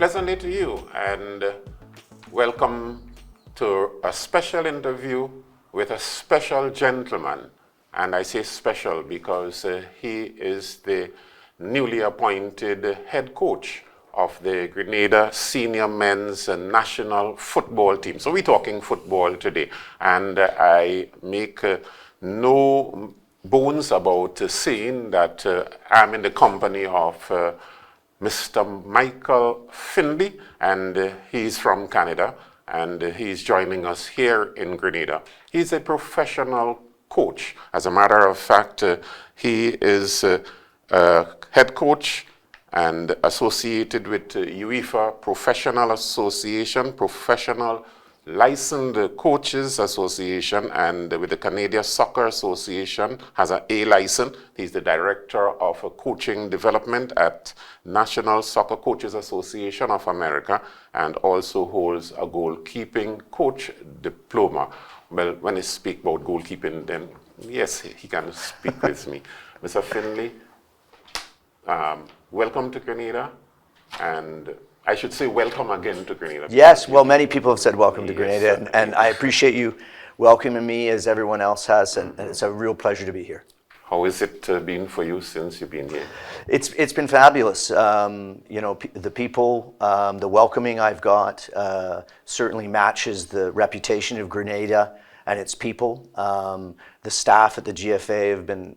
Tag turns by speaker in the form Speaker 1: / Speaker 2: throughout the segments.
Speaker 1: Pleasant day to you, and welcome to a special interview with a special gentleman. And I say special because he is the newly appointed head coach of the Grenada senior men's national football team. So we're talking football today, and I make no bones about saying that I'm in the company of Mr. Michael Findlay, and he's from Canada, and he's joining us here in Grenada. He's a professional coach. As a matter of fact, he is a head coach and associated with UEFA Professional Association, Professional Licensed Coaches Association, and with the Canadian Soccer Association, has an A license. He's the director of coaching development at National Soccer Coaches Association of America, and also holds a goalkeeping coach diploma. Well, when I speak about goalkeeping, then yes, he can speak with me. Mr. Findlay, welcome to Grenada, and I should say welcome again to Grenada.
Speaker 2: Yes, well, many people have said welcome to Grenada,
Speaker 1: Yes,
Speaker 2: and I appreciate you welcoming me as everyone else has, and it's a real pleasure to be here.
Speaker 1: How has it been for you since you've been here?
Speaker 2: It's been fabulous. The people, the welcoming I've got certainly matches the reputation of Grenada and its people. The staff at the GFA have been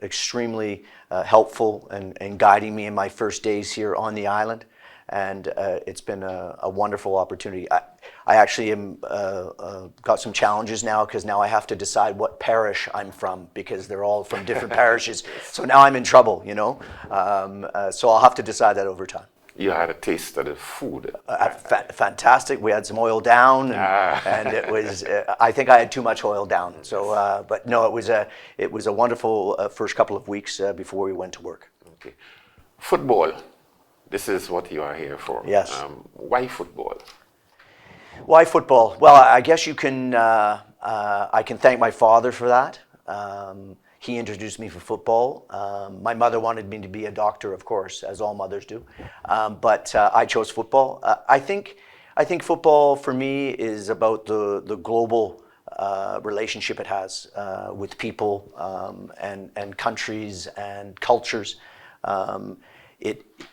Speaker 2: extremely helpful in guiding me in my first days here on the island. And it's been a wonderful opportunity. I actually am got some challenges now because now I have to decide what parish I'm from because they're all from different parishes. So now I'm in trouble, you know. So I'll have to decide that over time.
Speaker 1: You had a taste of the food.
Speaker 2: Fantastic. We had some oil down, and it was. I think I had too much oil down. So, but no, it was a wonderful first couple of weeks before we went to work.
Speaker 1: Okay, football. This is what you are here for.
Speaker 2: Yes.
Speaker 1: Why football?
Speaker 2: Why football? Well, I guess you can. I can thank my father for that. He introduced me for football. My mother wanted me to be a doctor, of course, as all mothers do. But I chose football. I think football for me is about the global relationship it has with people and countries and cultures.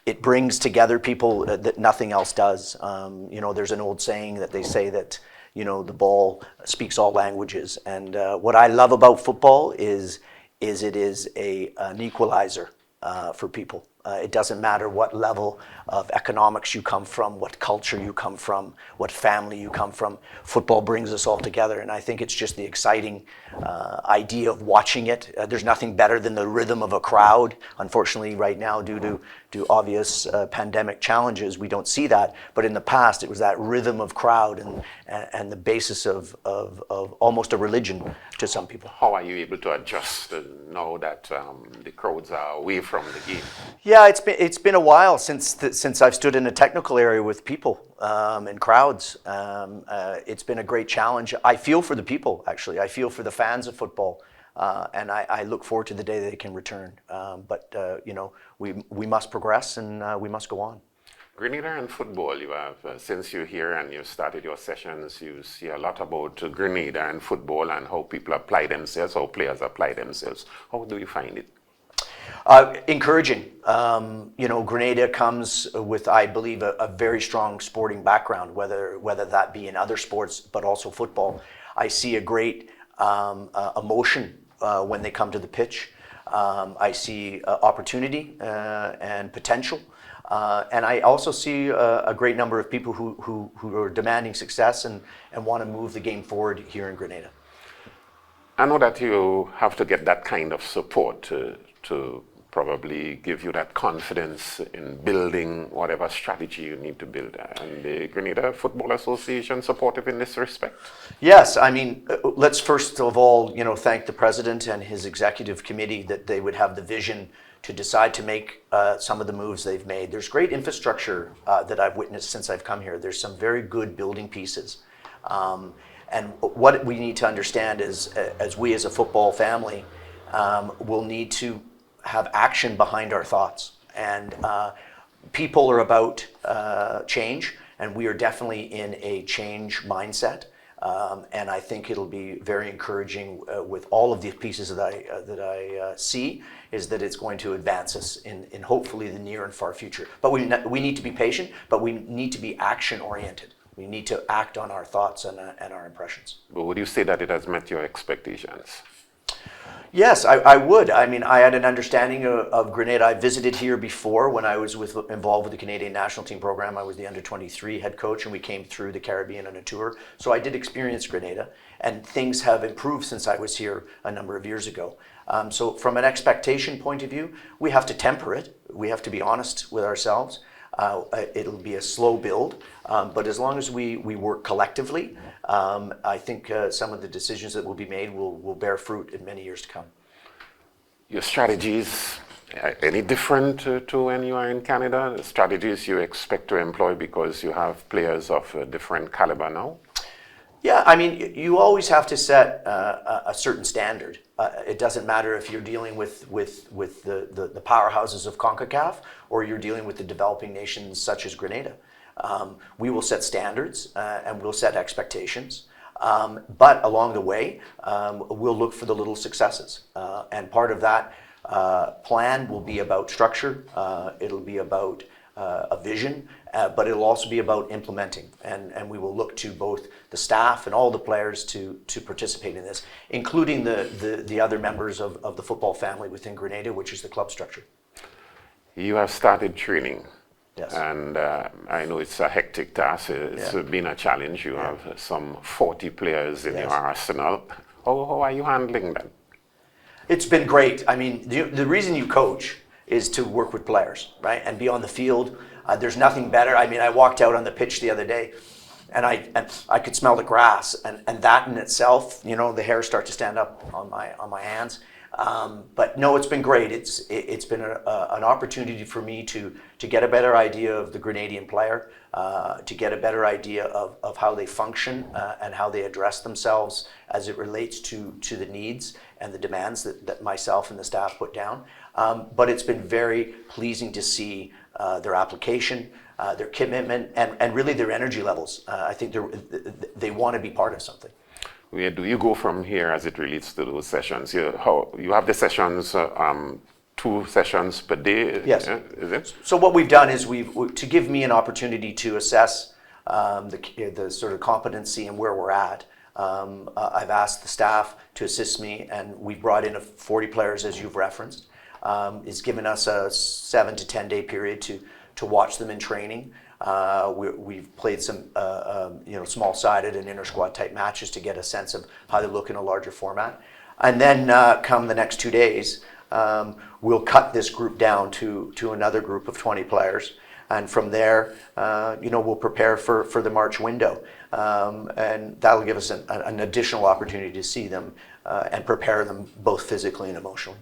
Speaker 2: It brings together people that nothing else does. There's an old saying that they say that, the ball speaks all languages. And what I love about football is it is an equalizer for people. It doesn't matter what level of economics you come from, what culture you come from, what family you come from. Football brings us all together, and I think it's just the exciting idea of watching it. There's nothing better than the rhythm of a crowd. Unfortunately, right now, due to obvious pandemic challenges, we don't see that. But in the past, it was that rhythm of crowd and the basis of almost a religion to some people.
Speaker 1: How are you able to adjust now that the crowds are away from the game?
Speaker 2: Yeah, it's been a while since I've stood in a technical area with people and crowds. It's been a great challenge. I feel for the people, actually. I feel for the fans of football, and I look forward to the day they can return. But we must progress and we must go on.
Speaker 1: Grenada and football, you have, since you're here and you started your sessions, you see a lot about Grenada and football and how people apply themselves, how players apply themselves. How do you find it?
Speaker 2: Encouraging. Grenada comes with, I believe, a very strong sporting background, whether that be in other sports, but also football. I see a great emotion when they come to the pitch. I see opportunity and potential. And I also see a great number of people who are demanding success and want to move the game forward here in Grenada.
Speaker 1: I know that you have to get that kind of support to probably give you that confidence in building whatever strategy you need to build. And the Grenada Football Association supportive in this respect?
Speaker 2: Yes, I mean, let's first of all, thank the president and his executive committee that they would have the vision to decide to make some of the moves they've made. There's great infrastructure that I've witnessed since I've come here. There's some very good building pieces. And what we need to understand is, as we as a football family, will need to have action behind our thoughts. And people are about change, and we are definitely in a change mindset. And I think it'll be very encouraging with all of the pieces that I see, is that it's going to advance us in hopefully the near and far future. But we need to be patient, but we need to be action oriented. We need to act on our thoughts and our impressions.
Speaker 1: But would you say that it has met your expectations?
Speaker 2: Yes, I would. I mean, I had an understanding of Grenada. I visited here before when I was involved with the Canadian national team program. I was the under-23 head coach, and we came through the Caribbean on a tour. So I did experience Grenada, and things have improved since I was here a number of years ago. So from an expectation point of view, we have to temper it. We have to be honest with ourselves. It'll be a slow build, but as long as we work collectively, I think some of the decisions that will be made will bear fruit in many years to come.
Speaker 1: Your strategies, any different to when you are in Canada? The strategies you expect to employ because you have players of a different caliber now?
Speaker 2: Yeah, I mean, you always have to set a certain standard. It doesn't matter if you're dealing with the powerhouses of CONCACAF or you're dealing with the developing nations such as Grenada. We will set standards and we'll set expectations. But along the way, we'll look for the little successes. And part of that plan will be about structure. It'll be about a vision, but it'll also be about implementing. And we will look to both the staff and all the players to participate in this, including the other members of the football family within Grenada, which is the club structure.
Speaker 1: You have started training.
Speaker 2: Yes.
Speaker 1: And I know it's a hectic task. It's been a challenge. You have some 40 players in your arsenal. How are you handling that?
Speaker 2: It's been great. I mean, the reason you coach is to work with players, right? And be on the field. There's nothing better. I mean, I walked out on the pitch the other day, and I could smell the grass, and that in itself, you know, the hairs start to stand up on my hands. But no, it's been great. It's been an opportunity for me to get a better idea of the Grenadian player, to get a better idea of how they function and how they address themselves as it relates to the needs and the demands that myself and the staff put down. But it's been very pleasing to see their application, their commitment, and really their energy levels. I think they want to be part of something.
Speaker 1: Where do you go from here as it relates to those sessions? You have the sessions, 2 sessions per day?
Speaker 2: Yes.
Speaker 1: Is it?
Speaker 2: So what we've done is to give me an opportunity to assess the sort of competency and where we're at. I've asked the staff to assist me, and we've brought in 40 players, as you've referenced. It's given us a 7 to 10 day period to watch them in training. We've played some small-sided and inter-squad type matches to get a sense of how they look in a larger format. And then come the next 2 days, we'll cut this group down to another group of 20 players. And from there, we'll prepare for the March window. And that'll give us an additional opportunity to see them and prepare them both physically and emotionally.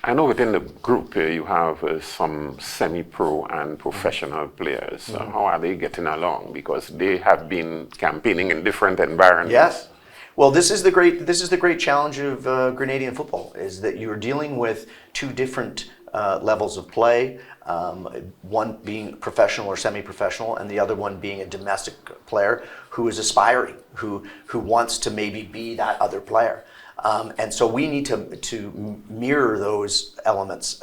Speaker 1: I know within the group you have some semi-pro and professional players. How are they getting along? Because they have been campaigning in different environments.
Speaker 2: Yes. Well, this is the great challenge of Grenadian football, is that you're dealing with 2 different levels of play, one being professional or semi-professional, and the other one being a domestic player who is aspiring, who wants to maybe be that other player. And so we need to mirror those elements,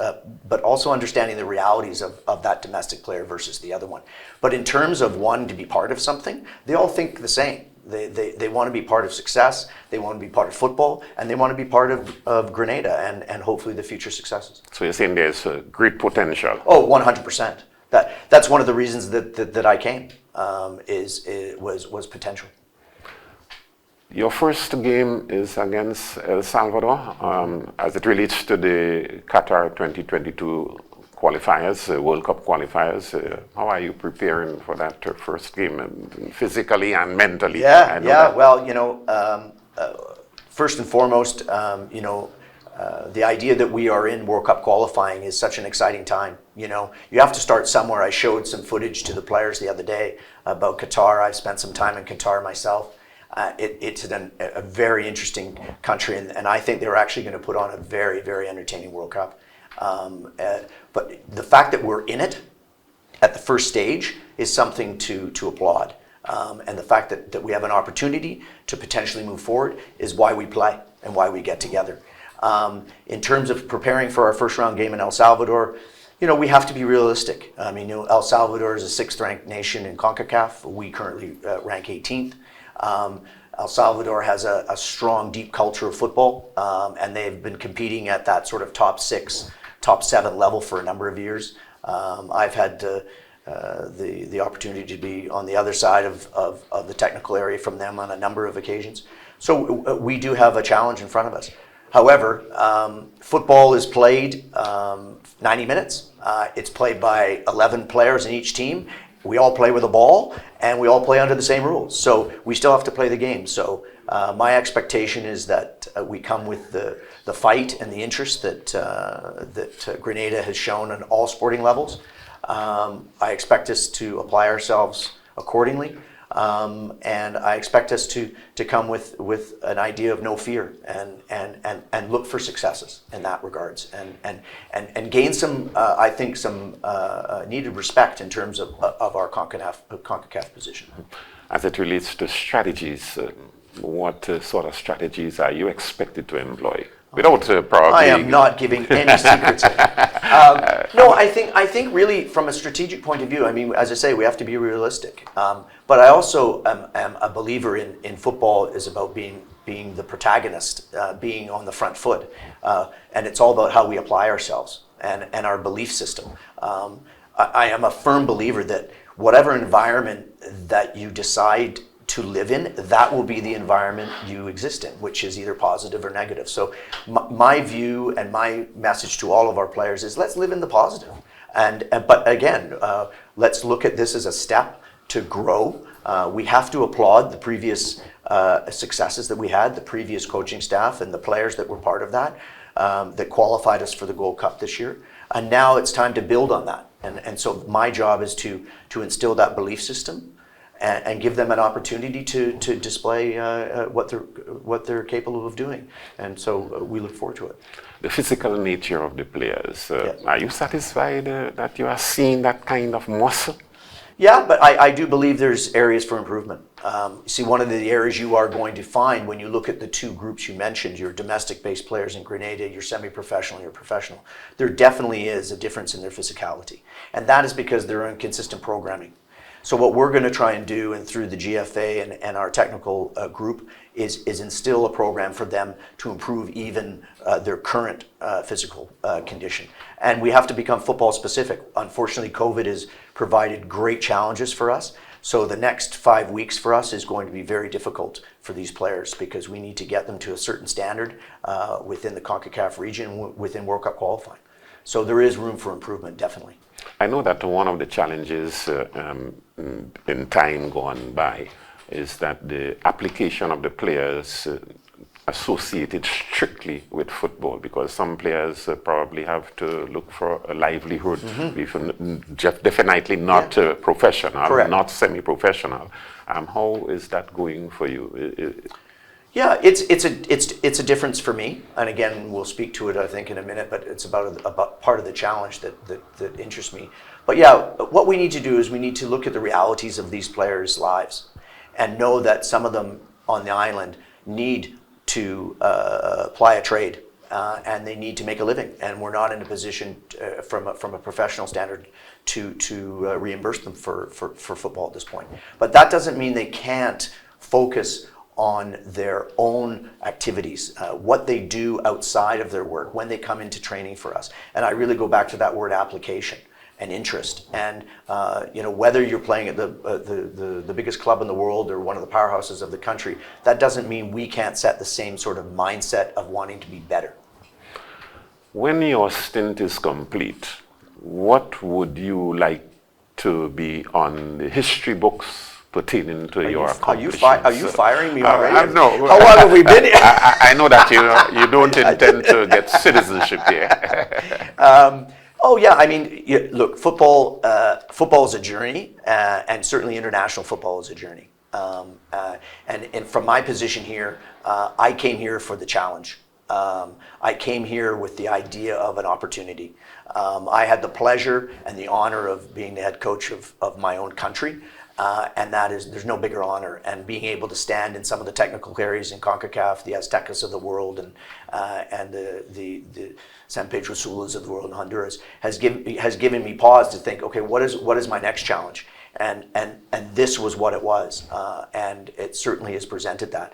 Speaker 2: but also understanding the realities of that domestic player versus the other one. But in terms of wanting to be part of something, they all think the same. They want to be part of success, they want to be part of football, and they want to be part of Grenada and hopefully the future successes.
Speaker 1: So you're saying there's great potential?
Speaker 2: Oh, 100%. That's one of the reasons that I came, was potential.
Speaker 1: Your first game is against El Salvador as it relates to the Qatar 2022 qualifiers, World Cup qualifiers. How are you preparing for that first game, physically and mentally?
Speaker 2: Yeah. Well, first and foremost, the idea that we are in World Cup qualifying is such an exciting time. You have to start somewhere. I showed some footage to the players the other day about Qatar. I've spent some time in Qatar myself. It's a very interesting country, and I think they're actually going to put on a very, very entertaining World Cup. But the fact that we're in it at the first stage is something to applaud. And the fact that we have an opportunity to potentially move forward is why we play and why we get together. In terms of preparing for our first round game in El Salvador, we have to be realistic. I mean, El Salvador is a sixth ranked nation in CONCACAF. We currently rank 18th. El Salvador has a strong, deep culture of football, and they've been competing at that sort of top 6, top 7 level for a number of years. I've had the opportunity to be on the other side of the technical area from them on a number of occasions. So we do have a challenge in front of us. However, football is played 90 minutes. It's played by 11 players in each team. We all play with a ball, and we all play under the same rules. So we still have to play the game. So my expectation is that we come with the fight and the interest that Grenada has shown on all sporting levels. I expect us to apply ourselves accordingly. And I expect us to come with an idea of no fear and look for successes in that regards and gain some, I think, some needed respect in terms of our CONCACAF position.
Speaker 1: As it relates to strategies, what sort of strategies are you expected to employ? Without probably...
Speaker 2: I am not giving any secrets. No, I think really from a strategic point of view, I mean, as I say, we have to be realistic. But I also am a believer in football is about being the protagonist, being on the front foot. And it's all about how we apply ourselves and our belief system. I am a firm believer that whatever environment that you decide to live in, that will be the environment you exist in, which is either positive or negative. So my view and my message to all of our players is let's live in the positive. But again, let's look at this as a step to grow. We have to applaud the previous successes that we had, the previous coaching staff and the players that were part of that, that qualified us for the Gold Cup this year. And now it's time to build on that. And so my job is to instill that belief system and give them an opportunity to display what they're capable of doing. And so we look forward to it.
Speaker 1: The physical nature of the players, are you satisfied that you are seeing that kind of muscle?
Speaker 2: Yeah, but I do believe there's areas for improvement. See, one of the areas you are going to find when you look at the two groups you mentioned, your domestic-based players in Grenada, your semi-professional, your professional, there definitely is a difference in their physicality. And that is because they're inconsistent programming. So what we're going to try and do, and through the GFA and our technical group, is instill a program for them to improve even their current physical condition. And we have to become football specific. Unfortunately, COVID has provided great challenges for us. So the next 5 weeks for us is going to be very difficult for these players because we need to get them to a certain standard within the CONCACAF region, within World Cup qualifying. So there is room for improvement, definitely.
Speaker 1: I know that one of the challenges in time gone by is that the application of the players associated strictly with football, because some players probably have to look for a livelihood, definitely not professional,
Speaker 2: Correct.
Speaker 1: Not semi-professional. How is that going for you?
Speaker 2: Yeah, it's a difference for me, and again, we'll speak to it, I think, in a minute. But it's about part of the challenge that interests me. But yeah, what we need to do is we need to look at the realities of these players' lives, and know that some of them on the island need to apply a trade, and they need to make a living, and we're not in a position from a professional standard to reimburse them for football at this point. But that doesn't mean they can't focus on their own activities, what they do outside of their work, when they come into training for us. And I really go back to that word application and interest. And whether you're playing at the biggest club in the world or one of the powerhouses of the country, that doesn't mean we can't set the same sort of mindset of wanting to be better.
Speaker 1: When your stint is complete, what would you like to be on the history books pertaining to your accomplishments?
Speaker 2: Are you firing me already?
Speaker 1: No.
Speaker 2: How long have we been here?
Speaker 1: I know that you don't intend to get citizenship here.
Speaker 2: Oh yeah, I mean, look, football is a journey, and certainly international football is a journey. And from my position here, I came here for the challenge. I came here with the idea of an opportunity. I had the pleasure and the honor of being the head coach of my own country, and there's no bigger honor. And being able to stand in some of the technical areas in CONCACAF, the Aztecas of the world, and the San Pedro Sulas of the world in Honduras has given me pause to think, okay, what is my next challenge? And this was what it was, and it certainly has presented that.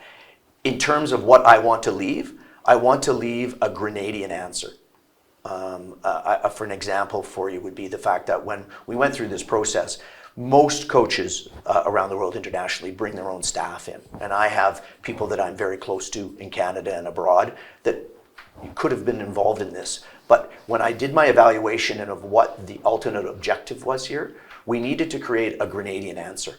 Speaker 2: In terms of what I want to leave, I want to leave a Grenadian answer. For an example for you would be the fact that when we went through this process, most coaches around the world internationally bring their own staff in. And I have people that I'm very close to in Canada and abroad that could have been involved in this. But when I did my evaluation and of what the ultimate objective was here, we needed to create a Grenadian answer.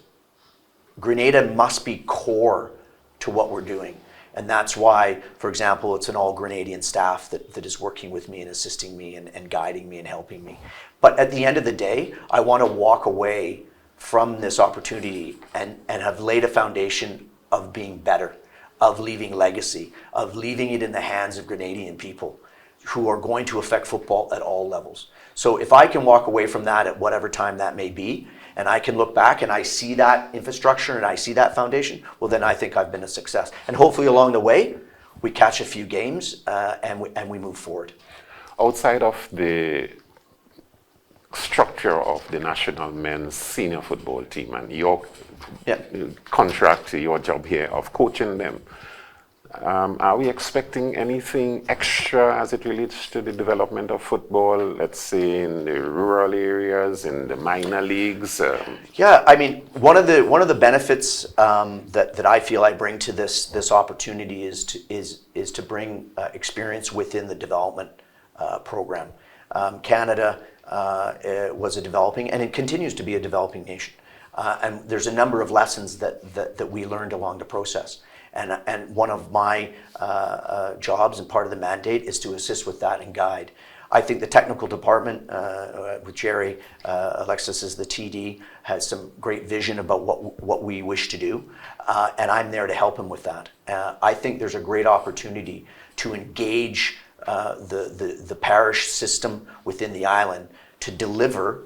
Speaker 2: Grenada must be core to what we're doing. And that's why, for example, it's an all Grenadian staff that is working with me and assisting me and guiding me and helping me. But at the end of the day, I want to walk away from this opportunity and have laid a foundation of being better, of leaving legacy, of leaving it in the hands of Grenadian people who are going to affect football at all levels. So if I can walk away from that at whatever time that may be, and I can look back and I see that infrastructure and I see that foundation, well, then I think I've been a success. And hopefully along the way, we catch a few games and we move forward.
Speaker 1: Outside of the structure of the national men's senior football team and your contract, your job here of coaching them, are we expecting anything extra as it relates to the development of football, let's say in the rural areas, in the minor leagues?
Speaker 2: Yeah, I mean, one of the benefits that I feel I bring to this opportunity is to bring experience within the development program. Canada was a developing, and it continues to be a developing nation. And there's a number of lessons that we learned along the process. And one of my jobs and part of the mandate is to assist with that and guide. I think the technical department with Jerry, Alexis is the TD, has some great vision about what we wish to do, and I'm there to help him with that. I think there's a great opportunity to engage the parish system within the island to deliver,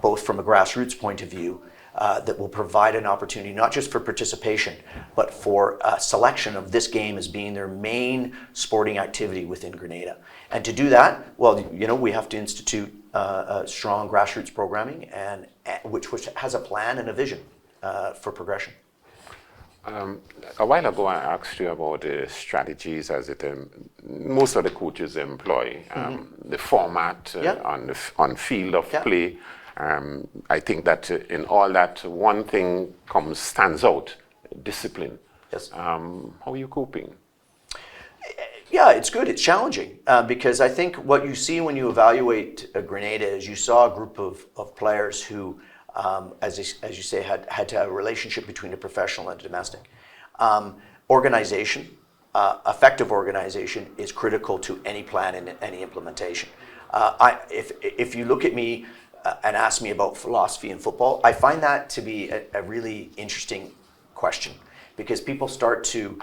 Speaker 2: both from a grassroots point of view, that will provide an opportunity not just for participation, but for selection of this game as being their main sporting activity within Grenada. And to do that, well, you know, we have to institute strong grassroots programming, and which has a plan and a vision for progression.
Speaker 1: A while ago, I asked you about the strategies as most of the coaches employ, the format on field of play. I think that in all that, one thing stands out: discipline.
Speaker 2: Yes.
Speaker 1: How are you coping?
Speaker 2: Yeah, it's good. It's challenging because I think what you see when you evaluate Grenada is you saw a group of players who, as you say, had to have a relationship between a professional and a domestic. Organization, effective organization, is critical to any plan and any implementation. If you look at me and ask me about philosophy in football, I find that to be a really interesting question, because people start to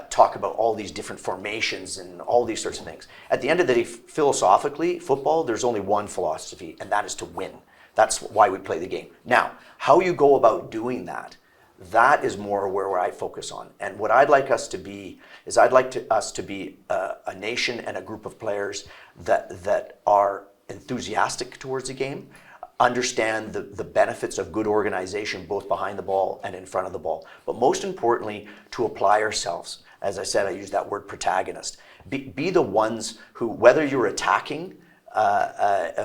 Speaker 2: talk about all these different formations and all these sorts of things. At the end of the day, philosophically, football, there's only one philosophy, and that is to win. That's why we play the game. Now, how you go about doing that, that is more where I focus on. And what I'd like us to be is us to be a nation and a group of players that are enthusiastic towards the game, understand the benefits of good organization both behind the ball and in front of the ball. But most importantly, to apply ourselves. As I said, I use that word protagonist. Be the ones who, whether you're attacking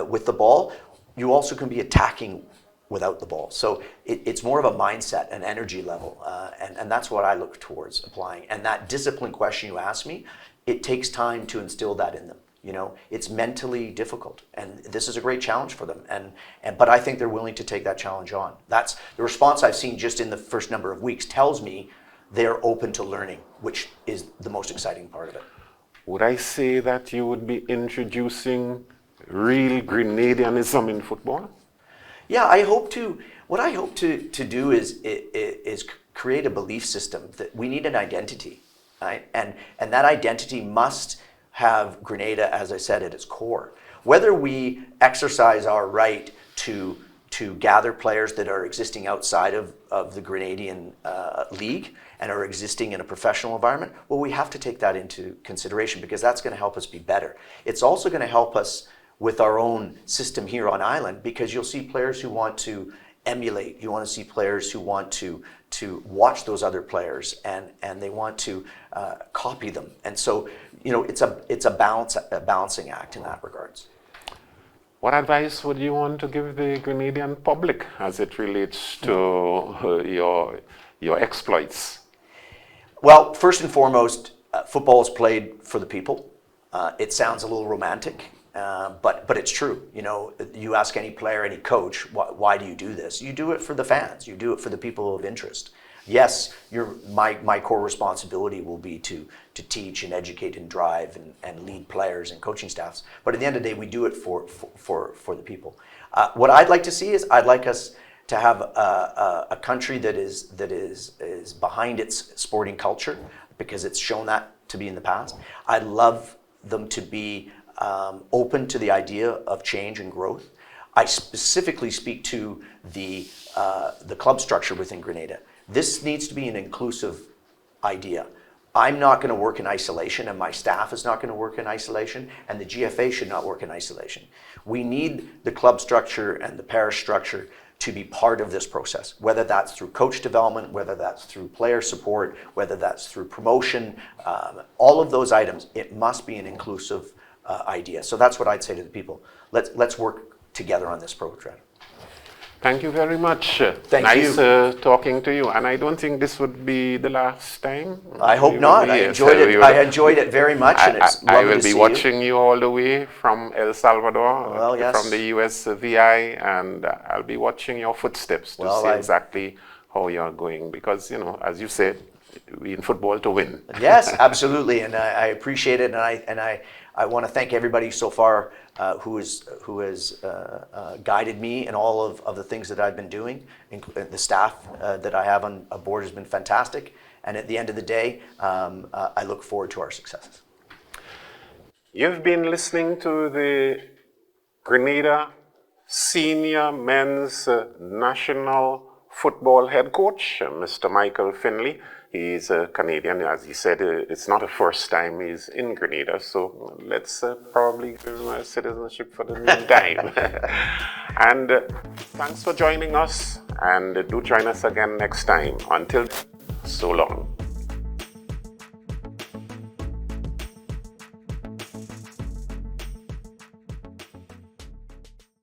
Speaker 2: with the ball, you also can be attacking without the ball. So it's more of a mindset and energy level, and that's what I look towards applying. And that discipline question you asked me, it takes time to instill that in them. You know, it's mentally difficult, and this is a great challenge for them. But I think they're willing to take that challenge on. That's the response I've seen just in the first number of weeks tells me they're open to learning, which is the most exciting part of it.
Speaker 1: Would I say that you would be introducing real Grenadianism in football?
Speaker 2: Yeah, what I hope to do is create a belief system that we need an identity. right? And that identity must have Grenada, as I said, at its core. Whether we exercise our right to gather players that are existing outside of the Grenadian league and are existing in a professional environment, well, we have to take that into consideration because that's going to help us be better. It's also going to help us with our own system here on island because you'll see players who want to emulate. You want to see players who want to watch those other players and they want to copy them. And so, it's a balancing act in that regards.
Speaker 1: What advice would you want to give the Grenadian public as it relates to your exploits?
Speaker 2: Well, first and foremost, football is played for the people. It sounds a little romantic, but it's true. You ask any player, any coach, why do you do this? You do it for the fans. You do it for the people of interest. Yes, my core responsibility will be to teach and educate and drive and lead players and coaching staffs. But at the end of the day, we do it for the people. What I'd like to see is I'd like us to have a country that is behind its sporting culture because it's shown that to be in the past. I'd love them to be open to the idea of change and growth. I specifically speak to the club structure within Grenada. This needs to be an inclusive idea. I'm not going to work in isolation, and my staff is not going to work in isolation, and the GFA should not work in isolation. We need the club structure and the parish structure to be part of this process, whether that's through coach development, whether that's through player support, whether that's through promotion, all of those items. It must be an inclusive idea. So that's what I'd say to the people. Let's work together on this program.
Speaker 1: Thank you very much.
Speaker 2: Thank you.
Speaker 1: Nice talking to you. And I don't think this would be the last time.
Speaker 2: I hope not. I enjoyed it very much, and it's lovely
Speaker 1: I will
Speaker 2: to
Speaker 1: be
Speaker 2: see
Speaker 1: watching you all the way from El Salvador,
Speaker 2: Well, yes.
Speaker 1: from the US VI, and I'll be watching your footsteps to see exactly how you're going. Because, as you said, we in football to win.
Speaker 2: Yes, absolutely, and I appreciate it, and I want to thank everybody so far who has guided me in all of the things that I've been doing. The staff that I have on board has been fantastic, and at the end of the day, I look forward to our successes.
Speaker 1: You've been listening to the Grenada Senior Men's National Football Head Coach, Mr. Michael Findlay. He's a Canadian. As he said, it's not the first time he's in Grenada, so let's probably give him citizenship for the meantime. And thanks for joining us, and do join us again next time. Until so long.